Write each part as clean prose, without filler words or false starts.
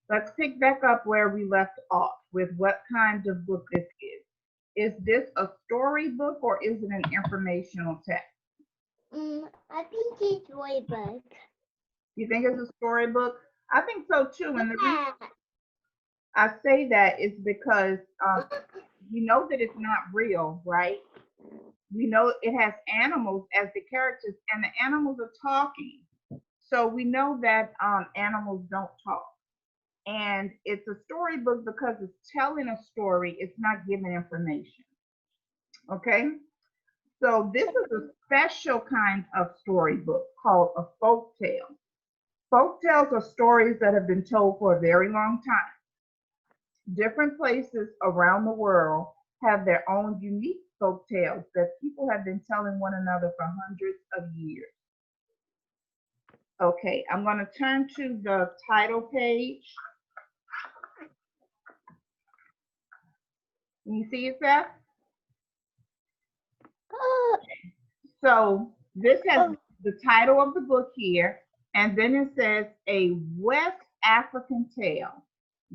Let's pick back up where we left off with what kind of book this is. Is this a storybook or is it an informational text? I think it's way back. You think it's a storybook? I think so too. And the reason Yeah. I say that is because you know that it's not real, right? We know it has animals as the characters, and the animals are talking. So we know that animals don't talk. And it's a storybook because it's telling a story, it's not giving information. Okay? So this is a special kind of storybook called a folk tale. Folk tales are stories that have been told for a very long time. Different places around the world have their own unique folk tales that people have been telling one another for hundreds of years. Okay, I'm going to turn to the title page. Can you see it, Seth? Oh, So this has oh, the title of the book here, and then it says A West African Tale,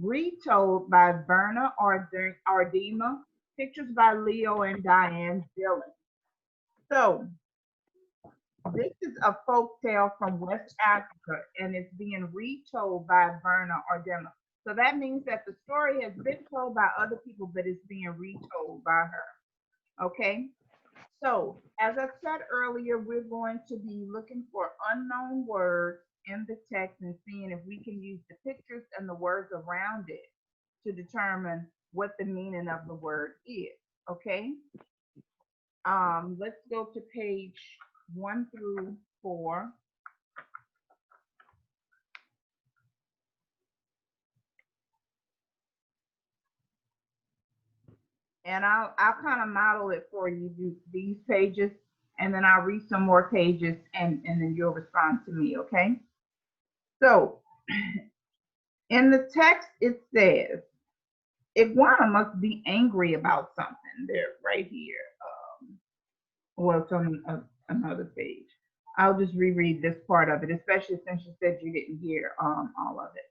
retold by Verna Ardema, pictures by Leo and Diane Dillon. So this is a folk tale from West Africa, and it's being retold by Verna Ardema. So that means that the story has been told by other people, but it's being retold by her. Okay? So, as I said earlier, we're going to be looking for unknown words in the text and seeing if we can use the pictures and the words around it to determine what the meaning of the word is. Okay? Let's go to page 1 through 4. And I'll kind of model it for you, these pages, and then I'll read some more pages and then you'll respond to me, okay? So in the text, it says, Iguana must be angry about something. There, right here. Well, it's on another page. I'll just reread this part of it, especially since you said you didn't hear all of it.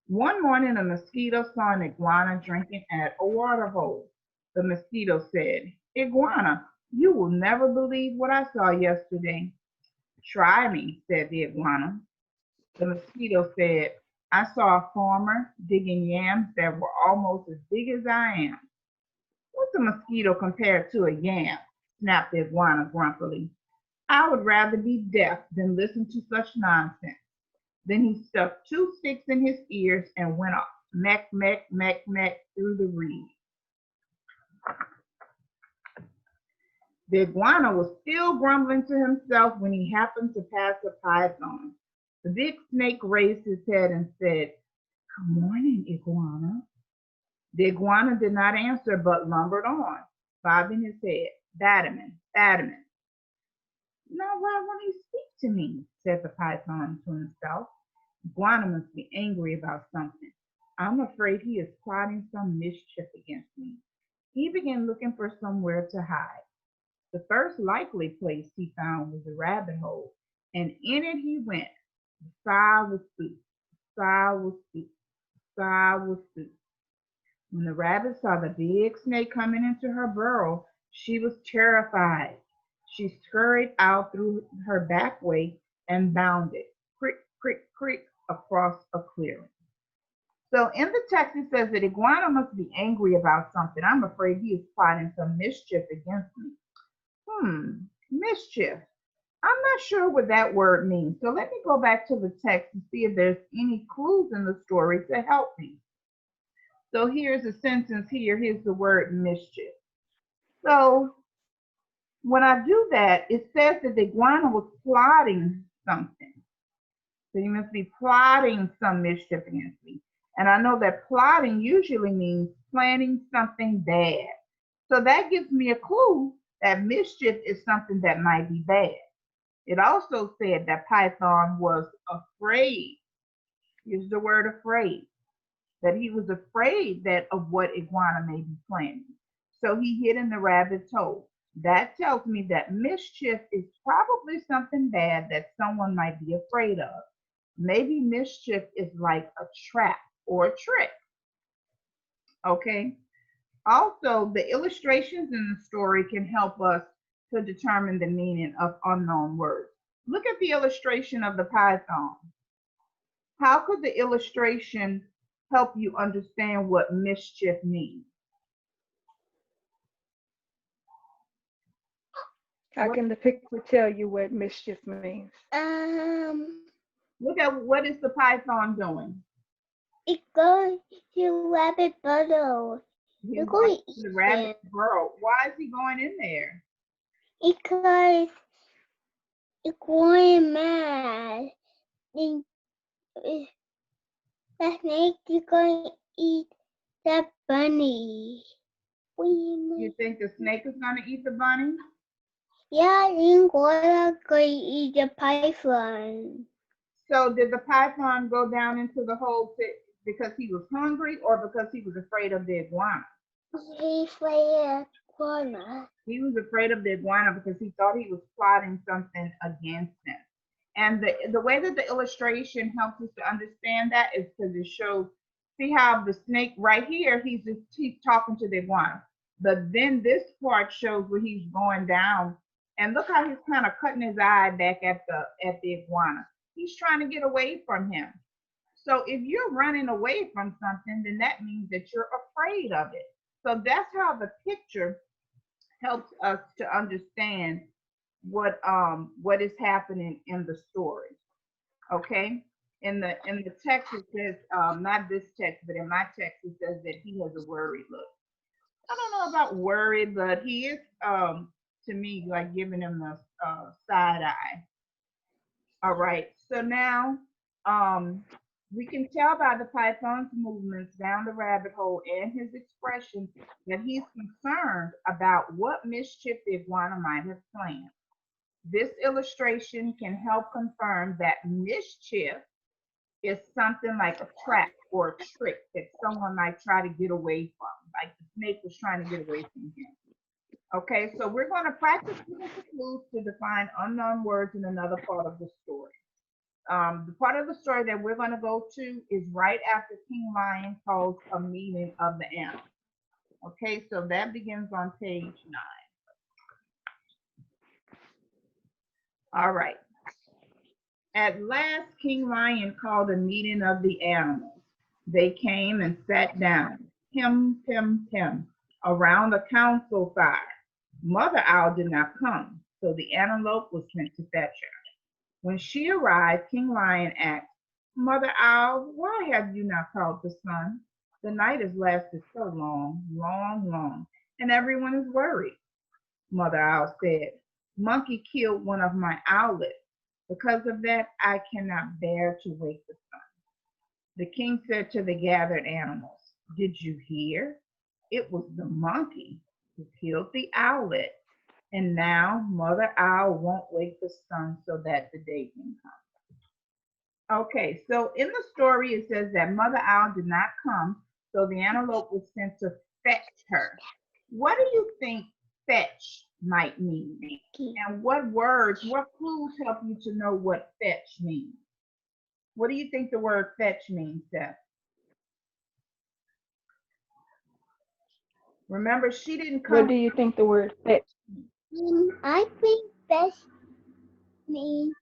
One morning, a mosquito saw an iguana drinking at a water hole. The mosquito said, Iguana, you will never believe what I saw yesterday. Try me, said the iguana. The mosquito said, I saw a farmer digging yams that were almost as big as I am. What's a mosquito compared to a yam? Snapped the iguana grumpily. I would rather be deaf than listen to such nonsense. Then he stuck 2 sticks in his ears and went off, meck, meck, meck, meck, through the reeds. The iguana was still grumbling to himself when he happened to pass a python. The big snake raised his head and said, Good morning, iguana. The iguana did not answer but lumbered on, bobbing his head. Batterman, Batterman. Now why won't he speak to me? Said the python to himself. Iguana must be angry about something. I'm afraid he is plotting some mischief against me. He began looking for somewhere to hide. The first likely place he found was a rabbit hole, and in it he went. The sigh was sweet, sigh was sweet, sigh was sweet. When the rabbit saw the big snake coming into her burrow, she was terrified. She scurried out through her back way and bounded, crick, crick, crick, across a clearing. So in the text it says that Iguana must be angry about something. I'm afraid he is plotting some mischief against me. Mischief. I'm not sure what that word means. So let me go back to the text and see if there's any clues in the story to help me. So here's a sentence here. Here's the word mischief. So when I do that, it says that the iguana was plotting something. So you must be plotting some mischief against me. And I know that plotting usually means planning something bad. So that gives me a clue that mischief is something that might be bad. It also said that Python was afraid. Use the word afraid. That he was afraid that of what Iguana may be planning. So he hid in the rabbit's hole. That tells me that mischief is probably something bad that someone might be afraid of. Maybe mischief is like a trap or trick. Okay. Also, the illustrations in the story can help us to determine the meaning of unknown words. Look at the illustration of the python. How could the illustration help you understand what mischief means? How can the picture tell you what mischief means? Look at what is the python doing? It goes to rabbit burrow. He's You're going going to to the eat rabbit them burrow. Why is he going in there? because it's going mad. And the snake is going to eat the bunny. What do you You mean? think the snake is going to eat the bunny? Yeah, then Gora going to eat the python. So did the python go down into the hole because he was hungry or because he was afraid of the iguana? He's like a corner. He was afraid of the iguana because he thought he was plotting something against him. And the way that the illustration helps us to understand that is because it shows, see how the snake right here, he's talking to the iguana. But then this part shows where he's going down, and look how he's kind of cutting his eye back at the iguana. He's trying to get away from him. So if you're running away from something, then that means that you're afraid of it. So that's how the picture helps us to understand what is happening in the story. Okay. In the text it says, not this text, but in my text it says that he has a worried look. I don't know about worried, but he is to me like giving him the side eye. All right. So now we can tell by the python's movements down the rabbit hole and his expression that he's concerned about what mischief the iguana might have planned. This illustration can help confirm that mischief is something like a trap or a trick that someone might try to get away from, like the snake was trying to get away from him. Okay, so we're going to practice with the clues to define unknown words in another part of the story. The part of the story that we're going to go to is right after King Lion calls a meeting of the animals. Okay, so that begins on page 9. All right. At last, King Lion called a meeting of the animals. They came and sat down, pim, pim, pim, around the council fire. Mother Owl did not come, so the antelope was sent to fetch her. When she arrived, King Lion asked, Mother Owl, why have you not called the sun? The night has lasted so long, long, long, and everyone is worried. Mother Owl said, Monkey killed one of my owlets. Because of that, I cannot bear to wake the sun. The king said to the gathered animals, Did you hear? It was the monkey who killed the owlet. And now Mother Owl won't wake the sun so that the day can come. Okay, so in the story it says that Mother Owl did not come, so the antelope was sent to fetch her. What do you think fetch might mean? And what words, what clues help you to know what fetch means? What do you think the word fetch means, Steph? Remember, she didn't come. What do you think the word fetch means? I think best means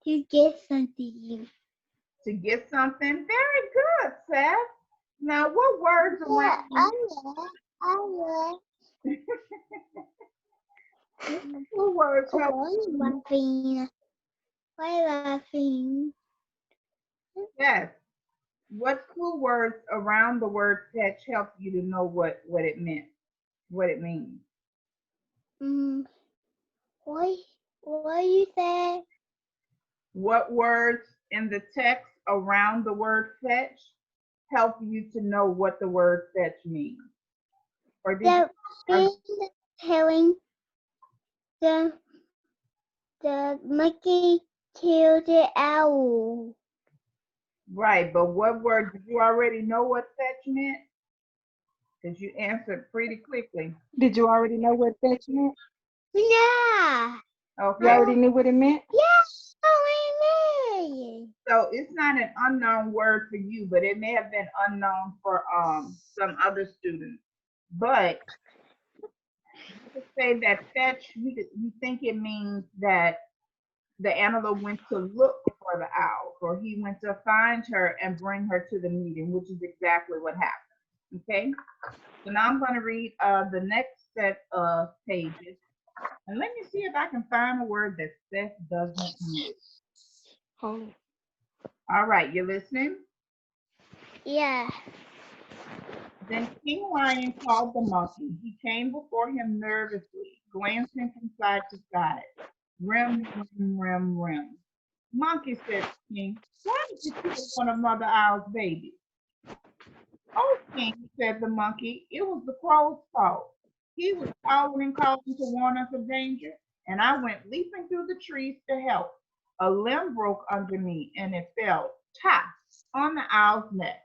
to get something. To get something? Very good, Seth. Now, what words Yeah, around? I love. What words help? Why laughing? Yes. What clue words around the word fetch help you to know what it meant, what it means? What you said? What words in the text around the word fetch help you to know what the word fetch means? Or did The telling the monkey killed the owl. right, but what word, did you already know what fetch meant? Because you answered pretty quickly. Did you already know what fetch meant? Yeah. Okay. You already knew what it meant? Yes. Oh, Hey. So it's not an unknown word for you, but it may have been unknown for some other students. But we could say that fetch, we think it means that the antelope went to look for the owl, or he went to find her and bring her to the meeting, which is exactly what happened. Okay, so now I'm going to read the next set of pages, and let me see if I can find a word that Seth doesn't know. Oh. All right, you listening? Yeah. Then King Lion called the monkey. He came before him nervously, glancing from side to side. Rim, rim, rim, rim. Monkey, said the king, why did you kill one of Mother Owl's babies? Oh, king, said the monkey, it was the crow's fault. He was calling and calling to warn us of danger, and I went leaping through the trees to help. A limb broke under me, and it fell, tap, on the owl's neck.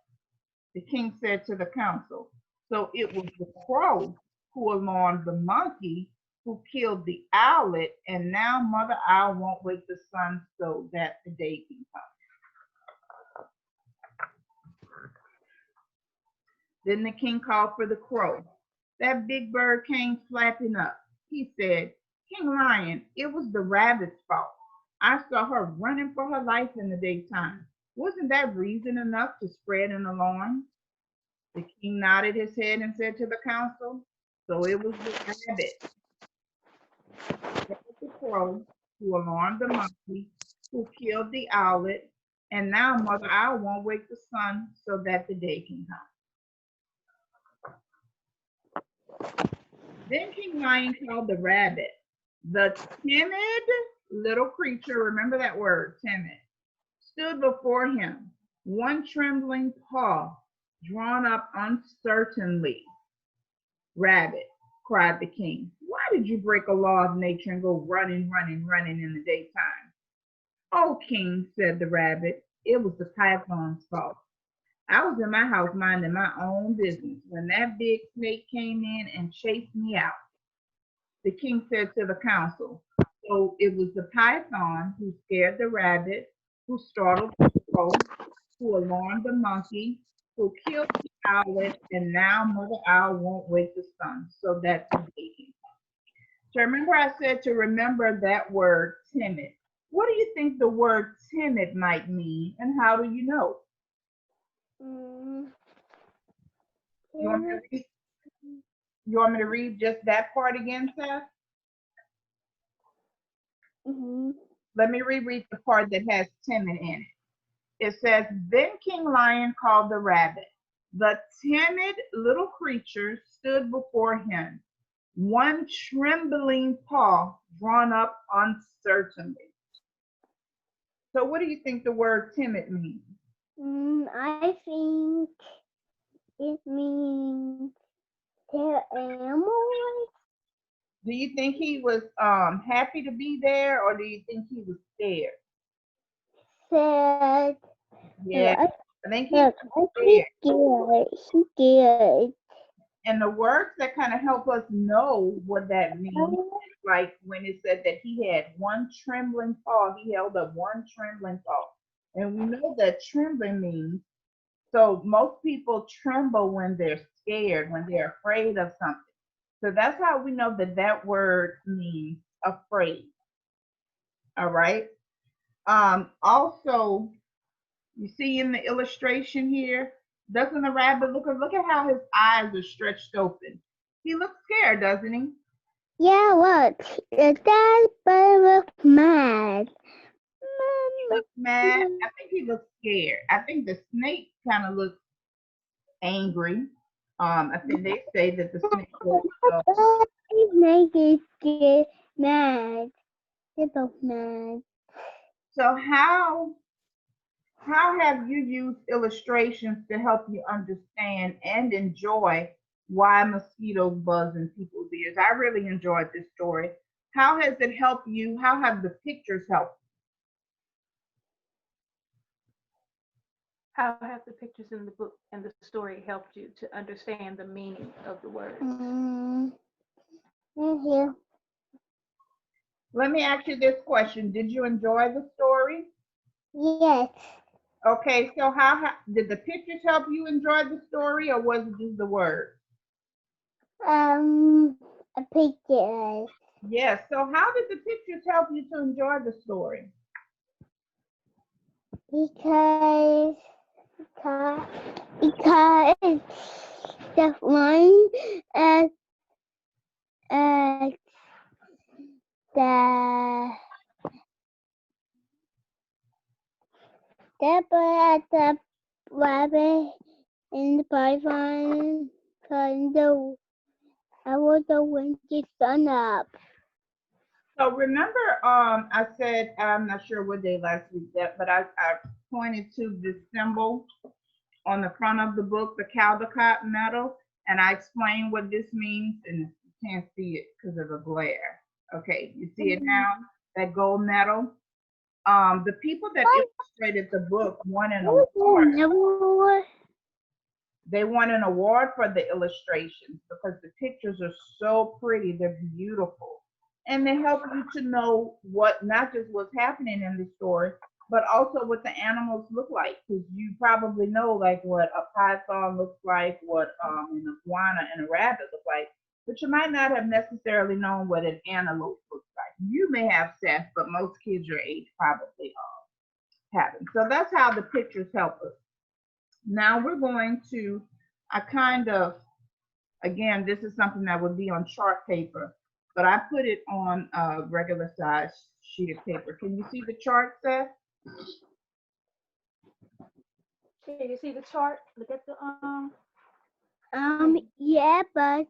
The king said to the council, so it was the crow who alarmed the monkey who killed the owlet, and now Mother Owl won't wake the sun so that the day can come. Then the king called for the crow. That big bird came flapping up. He said, King Lion, it was the rabbit's fault. I saw her running for her life in the daytime. Wasn't that reason enough to spread an alarm? The king nodded his head and said to the council, so it was the rabbit, the crow, who alarmed the monkey, who killed the owlet, and now Mother Owl won't wake the sun so that the day can come. Then King Lion called the rabbit. The timid little creature, remember that word, timid, stood before him, one trembling paw drawn up uncertainly. Rabbit, cried the king, why did you break a law of nature and go running, running, running in the daytime? Oh, king, said the rabbit, it was the python's fault. I was in my house minding my own business when that big snake came in and chased me out. The king said to the council, so it was the python who scared the rabbit, who startled the crow, who alarmed the monkey, who killed the owlet, and now Mother Owl won't wake the sun so that the day can come. So remember I said to remember that word timid. What do you think the word timid might mean, and how do you know? You want me to read, you want me to read just that part again, Seth? Let me reread the part that has timid in it. It says, then King Lion called the rabbit. The timid little creature stood before him, one trembling paw drawn up uncertainly. So what do you think the word timid means? I think it means they're animals. Do you think he was happy to be there, or do you think he was scared? Sad. Yeah, I think he Look, was he's scared. scared. He's scared. And the words that kind of help us know what that means, like when it said that he had one trembling paw, he held up one trembling paw. And we know that trembling means, so most people tremble when they're scared, when they're afraid of something. So that's how we know that that word means afraid. All right. Also, you see in the illustration here, doesn't the rabbit look at how his eyes are stretched open? He looks scared, doesn't he? Yeah, look. That bird looks mad. He looks mad. I think he looks scared. I think the snake kind of looks angry. I think they say that the snake looks His snake is scared, mad. They're both mad. so how have you used illustrations to help you understand and enjoy why mosquitoes buzz in people's ears? I really enjoyed this story. How has it helped you? How have the pictures helped? How have the pictures in the book and the story helped you to understand the meaning of the words? Here. Let me ask you this question. Did you enjoy the story? Yes. Okay, so how did the pictures help you enjoy the story, or was it just the words? A picture. Yes. So how did the pictures help you to enjoy the story? Because, because, because the one at at the at the rabbit in the python turned the I was the wind the sun up. So remember, I said I'm not sure what day last week that, but I pointed to this symbol on the front of the book, the Caldecott medal, and I explained what this means, and you can't see it because of the glare. Okay, you see it now, that gold medal. The people that illustrated the book won an award. Never. They won an award for the illustrations because the pictures are so pretty, they're beautiful. And they help you to know what, not just what's happening in the story, but also what the animals look like. Because you probably know like what a python looks like, what an iguana and a rabbit look like, but you might not have necessarily known what an antelope looks like. You may have, Seth, but most kids your age probably haven't. So that's how the pictures help us. Now we're going to, I kind of, again, this is something that would be on chart paper, but I put it on a regular size sheet of paper. Can you see the chart, Seth? Can you see the chart? Look at the Yeah, but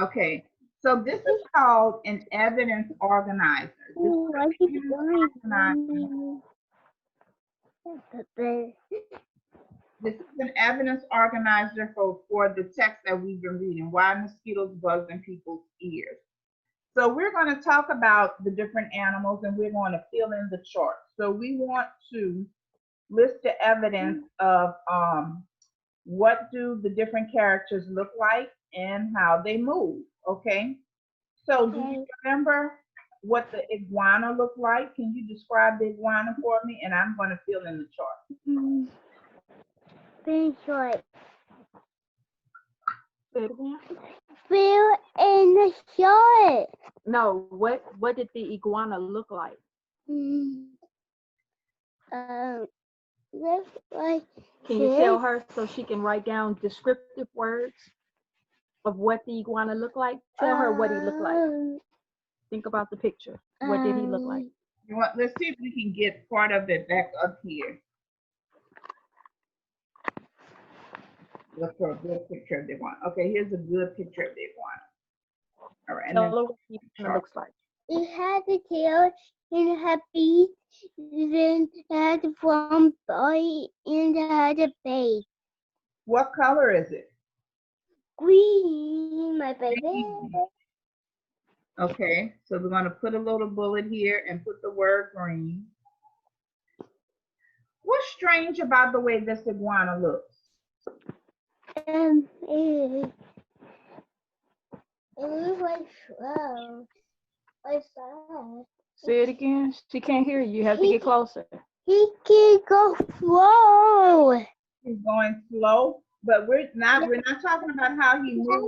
Okay, so this is called an evidence organizer. what is going This is an evidence organizer for the text that we've been reading, why mosquitoes buzz in people's ears. So we're going to talk about the different animals and we're going to fill in the chart. So we want to list the evidence of what do the different characters look like and how they move, okay? So do you remember what the iguana looked like? Can you describe the iguana for me? And I'm going to fill in the chart. Very short. Say it again. Fill in the short. No, what did the iguana look like? Looks like. Can you tell her so she can write down descriptive words of what the iguana looked like? Tell her what he looked like. Think about the picture. What did he look like? You want, let's see if we can get part of it back up here. Look for a good picture of the iguana. Okay, here's a good picture of the iguana. All right. Tell her what the iguana looks like. It had the tail and it had feet, then it had the front body and it had a face. What color is it? Green, my baby. Green. Okay, so we're going to put a little bullet here and put the word green. What's strange about the way this iguana looks? It looks like slow. Like sad. Say it again. She can't hear you. You have to get closer. He can go slow. He's going slow, but we're not talking about how he moves.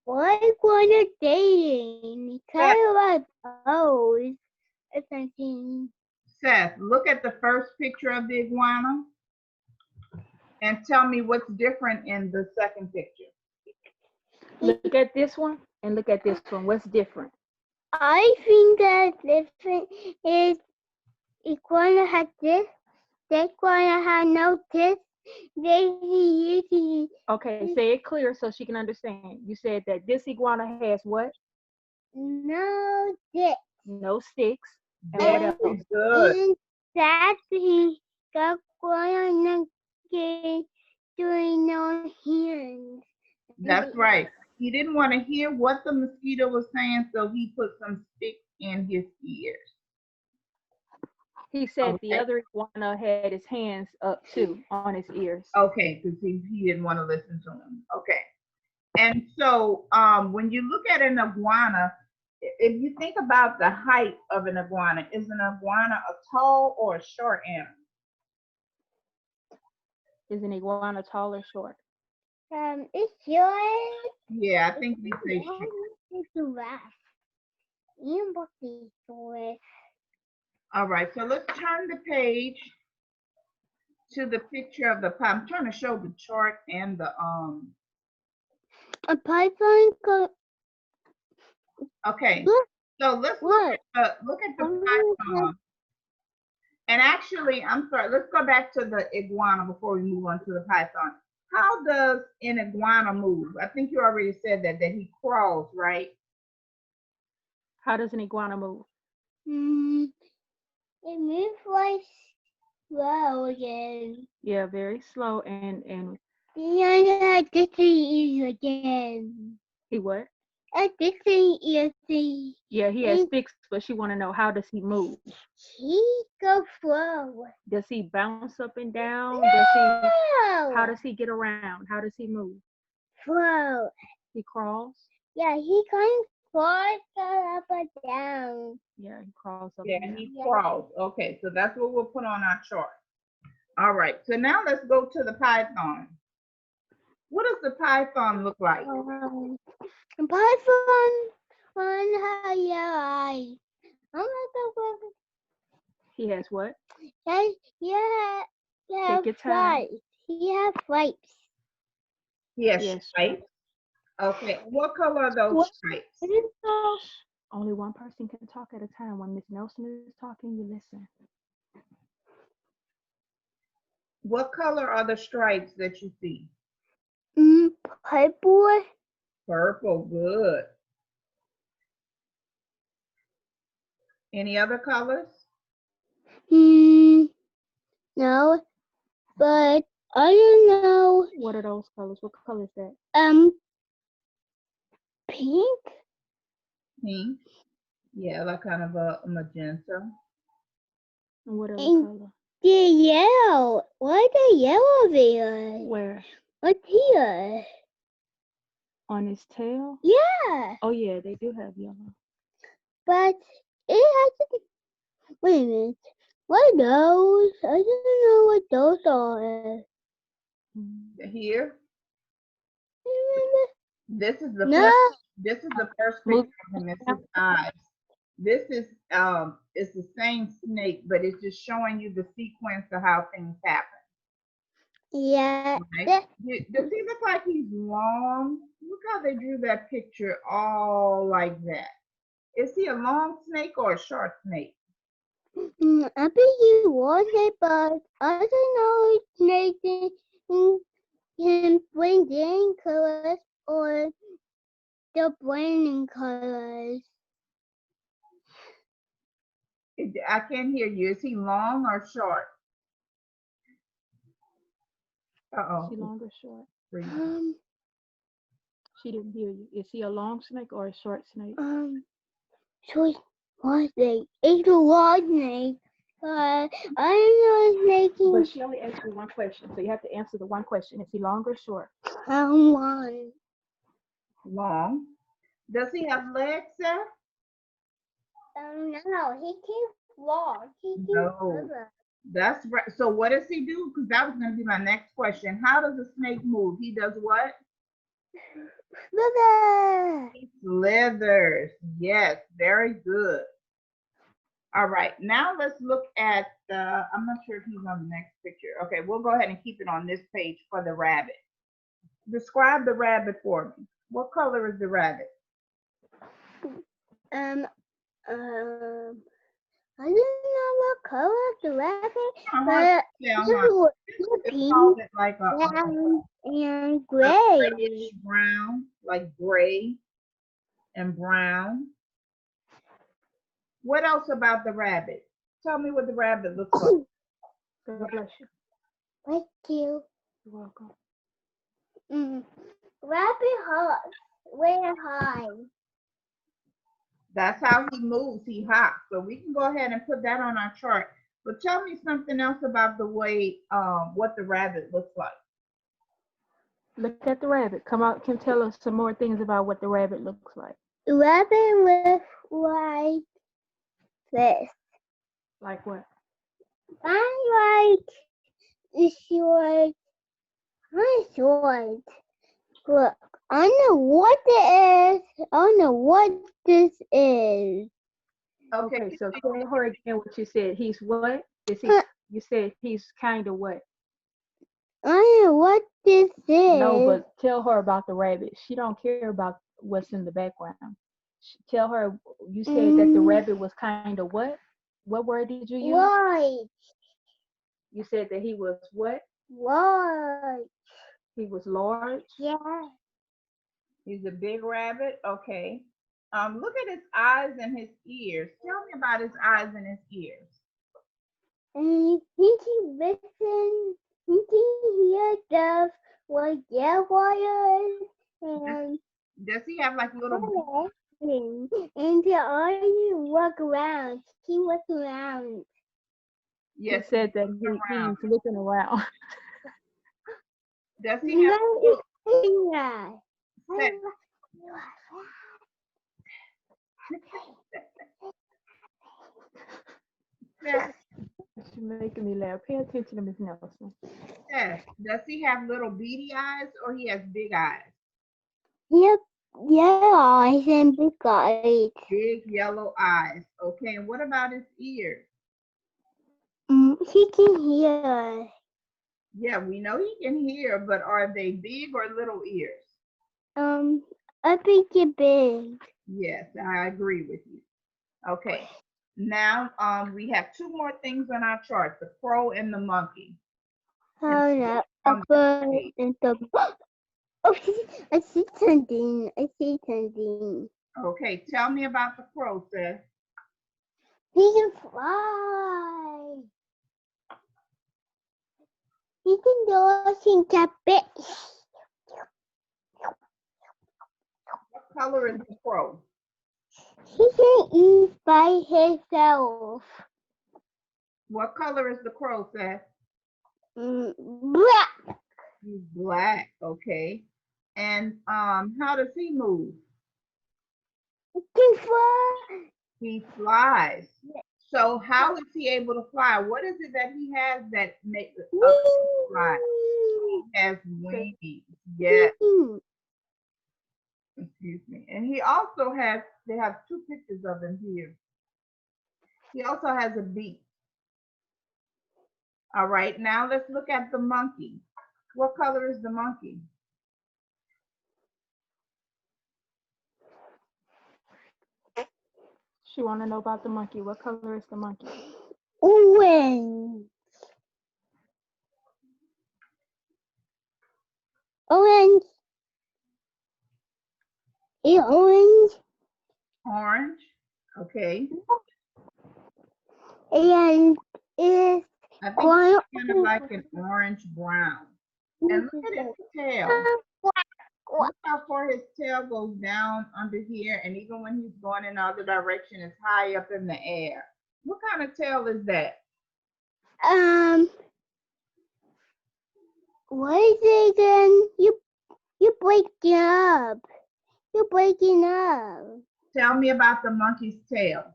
What iguana dating? Kind of like pose or something. Seth, look at the first picture of the iguana and tell me what's different in the second picture. Look at this one and look at this one. What's different? I think that different is iguana had this iguana had no this. They usually. Okay, say it clear so she can understand. You said that this iguana has what? No this. No sticks. And what else? Good. And that he got iguana doing no hands. That's right. He didn't want to hear what the mosquito was saying, so he put some sticks in his ears. He said the other iguana had his hands up too on his ears. Okay, because he didn't want to listen to him. Okay. And so when you look at an iguana, if you think about the height of an iguana, is an iguana a tall or a short animal? Is an iguana tall or short? It's yours. Yeah, I think we say short. It's giraffe. You book these yours. All right, so let's turn the page to the picture of the python. I'm trying to show the chart and the A python Okay, Look, so let's look. look at the python. And actually, I'm sorry, let's go back to the iguana before we move on to the python. How does an iguana move? I think you already said that he crawls, right? How does an iguana move? It moves like slow again. Yeah, very slow and And I get to eat again. he what? I get to eat. Yeah, he has sticks, but she want to know, how does he move? He go slow. Does he bounce up and down? No. How does he get around? How does he move? Slow. He crawls? Yeah, he kind of crawls up and down. Yeah, he crawls up Yeah, and down. he crawls. Okay, so that's what we'll put on our chart. All right, so now let's go to the python. What does the python look like? The python has yellow eyes. I'm not the He has what? Yeah, Take your time. He has stripes. Yes, stripes. Okay, what color are those stripes? Only one person can talk at a time. When Miss Nelson is talking, you listen. What color are the stripes that you see? Purple. Purple, good. Any other colors? No, but I don't know. What are those colors? What color is that? Pink. Pink. Yeah, like kind of a magenta. And what other color? The yellow. Why the yellow there? Where? What's here? On his tail? Yeah. Oh yeah, they do have yellow. But it has to be. Wait a minute. What are those? I don't know what those are. Here. This is the first picture of him. It's his eyes. This is it's the same snake, but it's just showing you the sequence of how things happen. Yeah. Right? Does he look like he's long? Look how they drew that picture all like that. Is he a long snake or a short snake? I think he was it, but I don't know if Nathan can bring in colors or the branding colors. I can't hear you. Is he long or short? Is he long or short? She didn't hear you. Is he a long snake or a short snake? Short snake. It's a long snake. I don't know if But she only asked you one question, so you have to answer the one question. Is he long or short? Long. Long. Does he have legs, sir? No, he can't walk. He can't No. That's right. So what does he do? Because that was going to be my next question. How does a snake move? He does what? Slither. He slithers. Yes, very good. All right, now let's look at the, I'm not sure if he's on the next picture. Okay, we'll go ahead and keep it on this page for the rabbit. Describe the rabbit for me. What color is the rabbit? I don't know what color the rabbit, but it's called it like a brown and gray. Brown, like gray and brown. What else about the rabbit? Tell me what the rabbit looks like. God bless you. Thank you. You're welcome. Rabbit hops way high. That's how he moves. He hops. So we can go ahead and put that on our chart. But tell me something else about the way, what the rabbit looks like. Look at the rabbit. Come out, can tell us some more things about what the rabbit looks like. rabbit with like this. Like what? I like the short. My short. Look, I know what it is. I know what this is. Okay, so tell her again what you said. He's what? Is he? You said he's kind of what? I know what this No, is. but tell her about the rabbit. She don't care about what's in the background. Tell her you said that the rabbit was kind of what? What word did you use? White. You said that he was what? White. He was large. Yeah. He's a big rabbit. Okay. Look at his eyes and his ears. Tell me about his eyes and his ears. And he can listen. He can hear stuff like jaguars and Does he have like little? and the only walk around. He walk around. Yes. He said that around. he's looking around. Does he have little? Say, Steph, She's making me laugh. Pay attention to Miss Nelson. Steph, does he have little beady eyes or he has big eyes? Yep. Yeah, eyes and big eyes. Big yellow eyes. Okay. And what about his ears? He can hear. Yeah, we know he can hear, but are they big or little ears? I think it big. Yes, I agree with you. Okay. Now, we have two more things on our chart: the crow and the monkey. Hold up. On A this bird page. and the. Oh, I see something. I see something. Okay, tell me about the crow, Seth. He can fly. He can do things a bit. What color is the crow? He can eat by himself. What color is the crow, Seth? Black. He's black. Okay. And how does he move? He can fly. He flies. So how is he able to fly? What is it that he has that makes it fly? He has wings. Yes. Excuse me. And he also has, they have two pictures of him here. He also has a beak. All right, now let's look at the monkey. What color is the monkey? She want to know about the monkey. What color is the monkey? Orange. Orange. Is orange. Orange. Okay. And is I think it's kind of like an orange brown. And look at his tail. Look how far his tail goes down under here, and even when he's going in the other direction, it's high up in the air. What kind of tail is that? What is it again? You breaking up. You're breaking up. Tell me about the monkey's tail.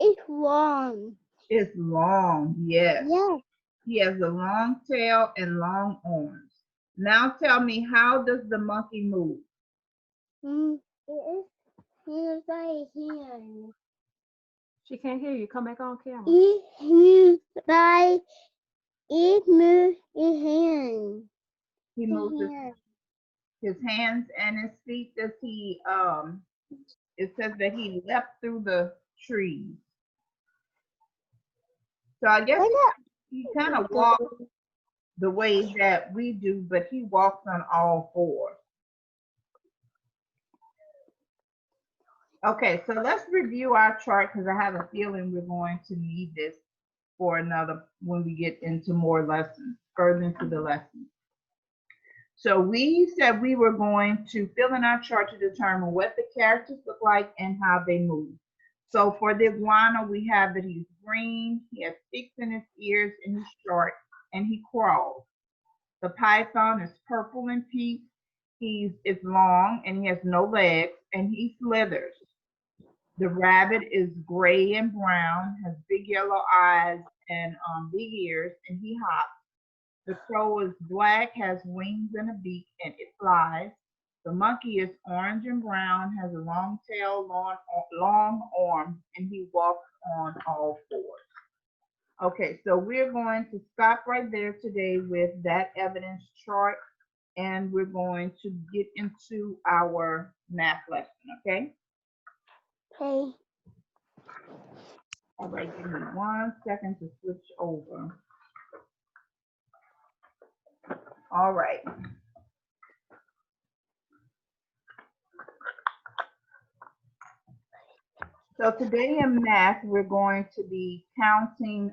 It's long. It's long, yes. Yeah. He has a long tail and long arms. Now tell me, how does the monkey move? It is right here. She can't hear you. Come back on camera. It moves by it moves his hand. He moves his hands and his feet. Does he it says that he leapt through the trees. So I guess he kind of walks the way that we do, but he walks on all fours. Okay, so let's review our chart because I have a feeling we're going to need this for another when we get into more lessons, further into the lesson. So we said we were going to fill in our chart to determine what the characters look like and how they move. So for the iguana, we have that he's green, he has sticks in his ears, and he's short, and he crawls. The python is purple and pink, It's long and he has no legs and he slithers. The rabbit is gray and brown, has big yellow eyes and big ears, and he hops. The crow is black, has wings and a beak, and it flies. The monkey is orange and brown, has a long tail, long arms, and he walks on all fours. Okay, so we're going to stop right there today with that evidence chart, and we're going to get into our math lesson, okay? Okay. All right, give me 1 second to switch over. All right. So today in math, we're going to be counting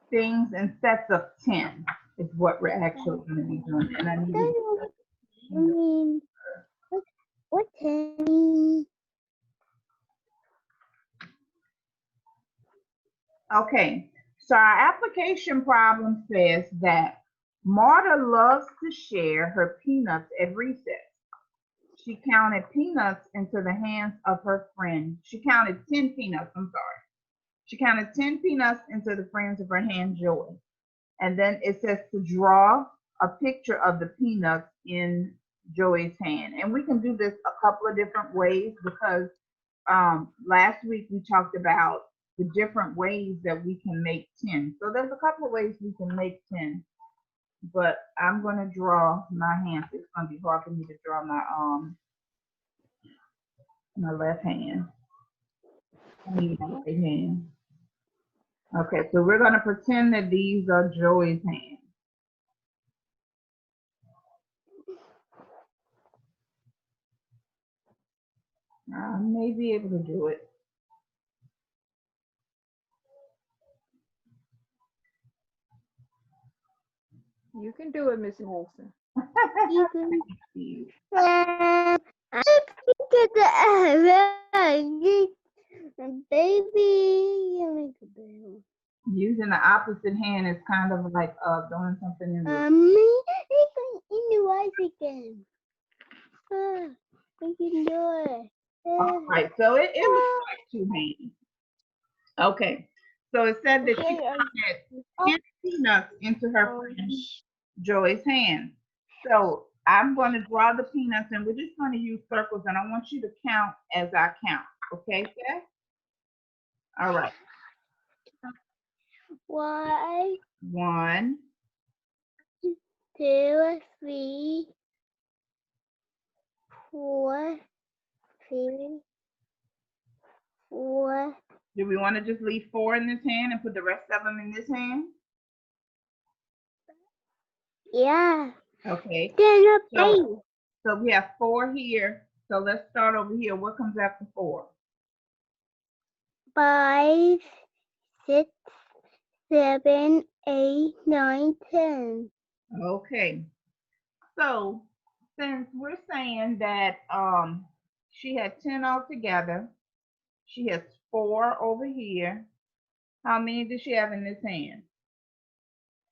things in sets of 10 is what we're actually going to be doing. And I need to, I mean, what can okay, so our application problem says that Marta loves to share her peanuts at recess. She counted peanuts into the hands of her friend. She counted 10 peanuts, I'm sorry. She counted 10 peanuts into the friends of her hand, Joy. And then it says to draw a picture of the peanuts in Joey's hand. And we can do this a couple of different ways because last week we talked about the different ways that we can make 10. So there's a couple of ways we can make 10. But I'm going to draw my hand. It's going to be hard for me to draw my left hand. I need my right hand. Okay, so we're going to pretend that these are Joey's hands. I may be able to do it. You can do it, Miss Wilson. you can? I get the baby. Let me go back. Using the opposite hand is kind of like doing something in the In the eyes again. I can do it. all right, so it looks like two hands. Okay, so it said that she counted 10 peanuts into her friend Joy's hand. So I'm going to draw the peanuts and we're just going to use circles and I want you to count as I count. Okay, Seth? All right. 1, 2, 3, 4, 4. Do we want to just leave 4 in this hand and put the rest of them in this hand? Yeah. Okay. So we have 4 here. So let's start over here. What comes after 4? 5, 6, 7, 8, 9, 10. Okay. So since we're saying that she had 10 altogether, she has 4 over here. How many does she have in this hand?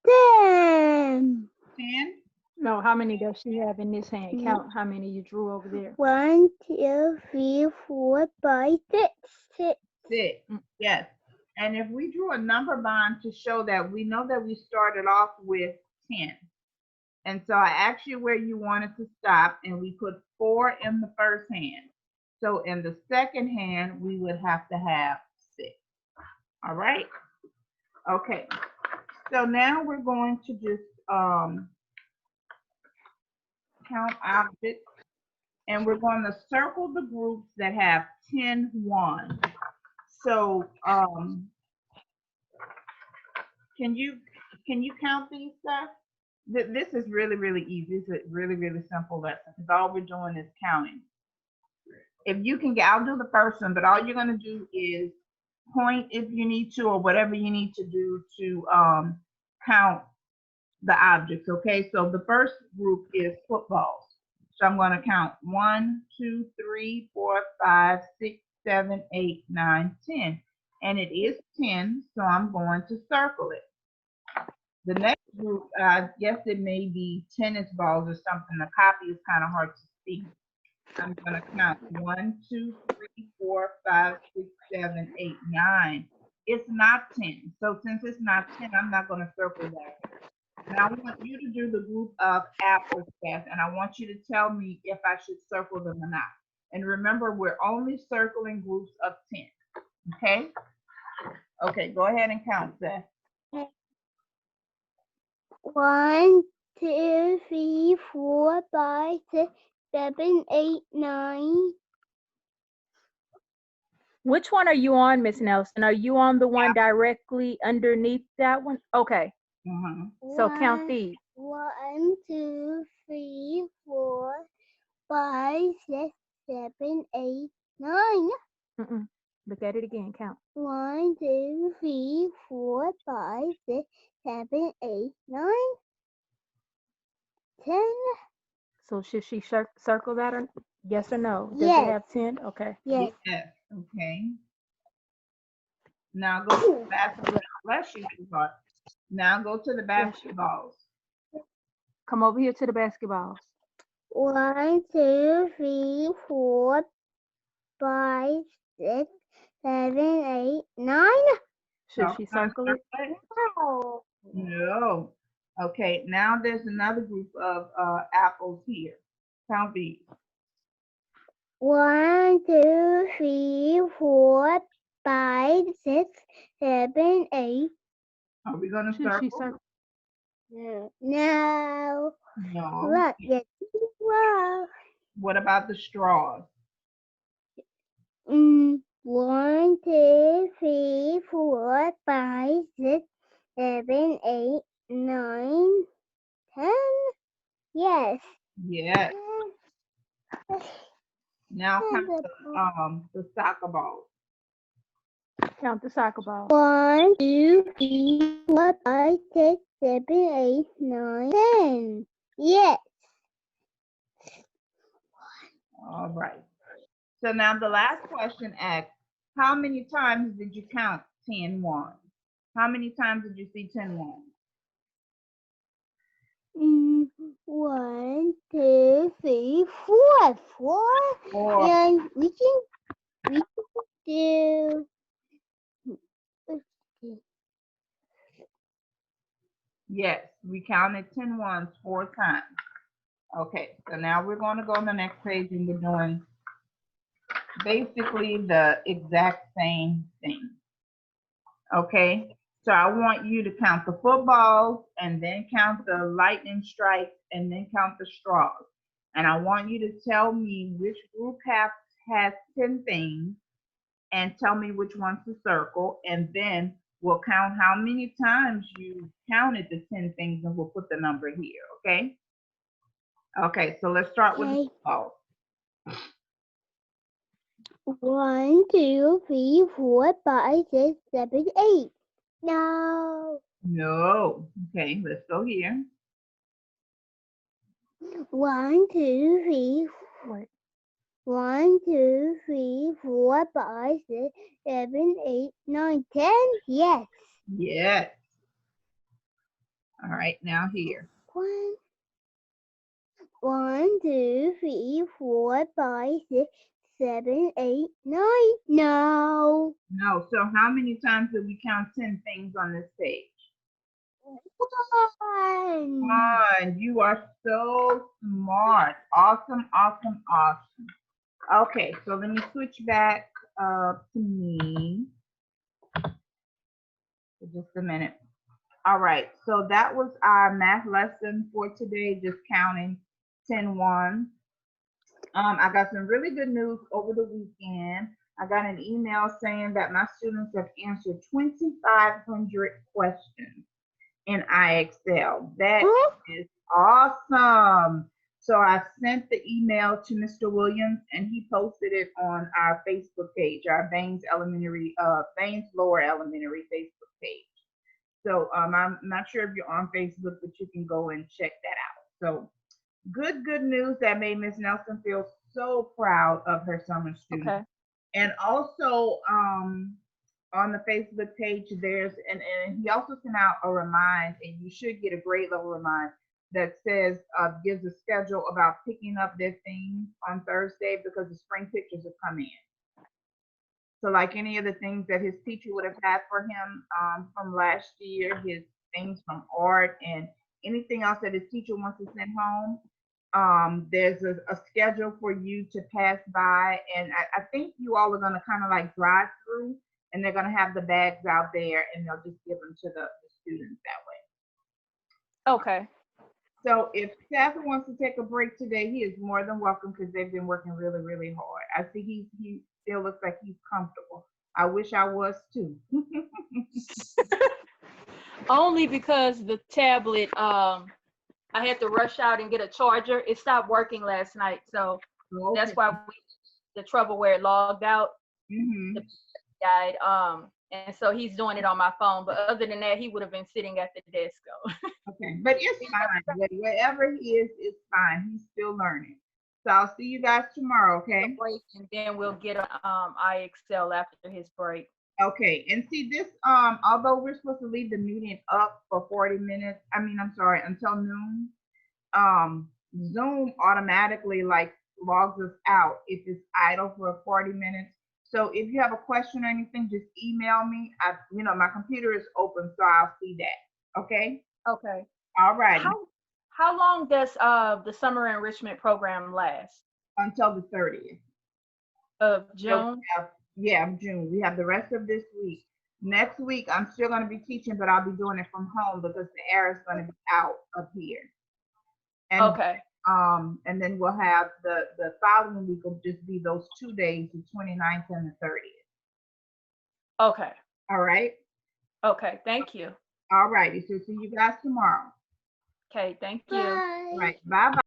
10. 10? No, how many does she have in this hand? Count how many you drew over there. 1, 2, 3, 4, 5, 6. 6. Yes. And if we drew a number line to show that we know that we started off with 10. And so I asked you where you wanted to stop and we put 4 in the first hand. So in the second hand, we would have to have 6. All right. Okay. So now we're going to just count objects and we're going to circle the groups that have 10 ones. So can you count these stuff? This is really easy. It's a really simple lesson because all we're doing is counting. If you can get, I'll do the first one, but all you're going to do is point if you need to or whatever you need to do to count the objects. Okay, so the first group is footballs. So I'm going to count 1, 2, 3, 4, 5, 6, 7, 8, 9, 10. And it is 10, so I'm going to circle it. The next group, I guess it may be tennis balls or something. The copy is kind of hard to see. I'm gonna count 1, 2, 3, 4, 5, 6, 7, 8, 9. It's not 10. So since it's not 10, I'm not gonna circle that. Now I want you to do the group of apples, Beth, and I want you to tell me if I should circle them or not. And remember, we're only circling groups of 10. Okay? Okay, go ahead and count, Beth. 1, 2, 3, 4, 5, 6, 7, 8, 9. Which one are you on, Miss Nelson? Are you on the one directly underneath that one? Okay. So count these. 1, 2, 3, 4, 5, 6, 7, 8, 9. Look at it again. Count. 1, 2, 3, 4, 5, 6, 7, 8, 9, 10. So should she circle that or yes or no? Does Yes. it have 10? Okay. Yes. Yes. Okay. Now go to the basketball. Bless you, sweetheart. Now go to the basketballs. Come over here to the basketballs. 1, 2, 3, 4, 5, 6, 7, 8, 9. Should she circle it? No. No. Okay, now there's another group of apples here. Count these. 1, 2, 3, 4, 5, 6, 7, 8. Are we gonna Should she circle? circle? No. No. Look, yes. Wow. What about the straws? 1, 2, 3, 4, 5, 6, 7, 8, 9, 10. Yes. Yes. Now count the soccer balls. Count the soccer balls. 1, 2, 3, 4, 5, 6, 7, 8, 9, 10. Yes. All right. So now the last question asks, how many times did you count 10 ones? How many times did you see 10 ones? 1, 2, 3, 4. 4. And we can do. Yes, we counted 10 ones 4 times. Okay, so now we're going to go on the next page and we're doing basically the exact same thing. Okay, so I want you to count the footballs and then count the lightning strikes and then count the straws. And I want you to tell me which group has 10 things and tell me which ones to circle. And then we'll count how many times you counted the 10 things and we'll put the number here, okay? Okay, so let's start with the footballs. 1, 2, 3, 4, 5, 6, 7, 8. No. No. Okay, let's go here. 1, 2, 3. Wait. 1, 2, 3, 4, 5, 6, 7, 8, 9, 10. Yes. Yes. All right, now here. 1, 2, 3, 4, 5, 6, 7, 8, 9. No. No, so how many times did we count 10 things on this page? 1. 1. You are so smart. Awesome, awesome, awesome. Okay, so let me switch back to me for just a minute. All right, so that was our math lesson for today, just counting 10 ones. I got some really good news over the weekend. I got an email saying that my students have answered 2,500 questions in IXL. That is awesome. So I sent the email to Mr. Williams and he posted it on our Facebook page, our Baines Lower Elementary Facebook page. So I'm not sure if you're on Facebook, but you can go and check that out. So good news that made Miss Nelson feel so proud of her summer students. Okay. And also on the Facebook page, there's and he also sent out a remind, and you should get a grade level remind that says gives a schedule about picking up their things on Thursday because the spring pictures have come in. So like any of the things that his teacher would have had for him from last year, his things from art and anything else that his teacher wants to send home, there's a schedule for you to pass by. And I think you all are going to kind of like drive through and they're going to have the bags out there and they'll just give them to the students that way. Okay. So if Catherine wants to take a break today, he is more than welcome because they've been working really, really hard. I see he still looks like he's comfortable. I wish I was too. Only because the tablet, I had to rush out and get a charger. It stopped working last night, so Okay. that's why the trouble where it logged out. Mm-hmm. The died. And so he's doing it on my phone. But other than that, he would have been sitting at the desk. Okay, but it's fine. Wherever he is, it's fine. He's still learning. So I'll see you guys tomorrow, okay? Break, and then we'll get IXL after his break. Okay, and see this, although we're supposed to leave the meeting up for 40 minutes, until noon, Zoom automatically like logs us out if it's idle for 40 minutes. So if you have a question or anything, just email me. My computer is open, so I'll see that. Okay? Okay. All right. How long does the summer enrichment program last? Until the 30th. Of June? June. We have the rest of this week. Next week, I'm still going to be teaching, but I'll be doing it from home because the air is going to be out up here. And, okay. And then we'll have the following week will just be those 2 days, the 29th and the 30th. Okay. All right. Okay. Thank you. All righty. So see you guys tomorrow. Okay. Thank you. Bye. All right. Bye-bye.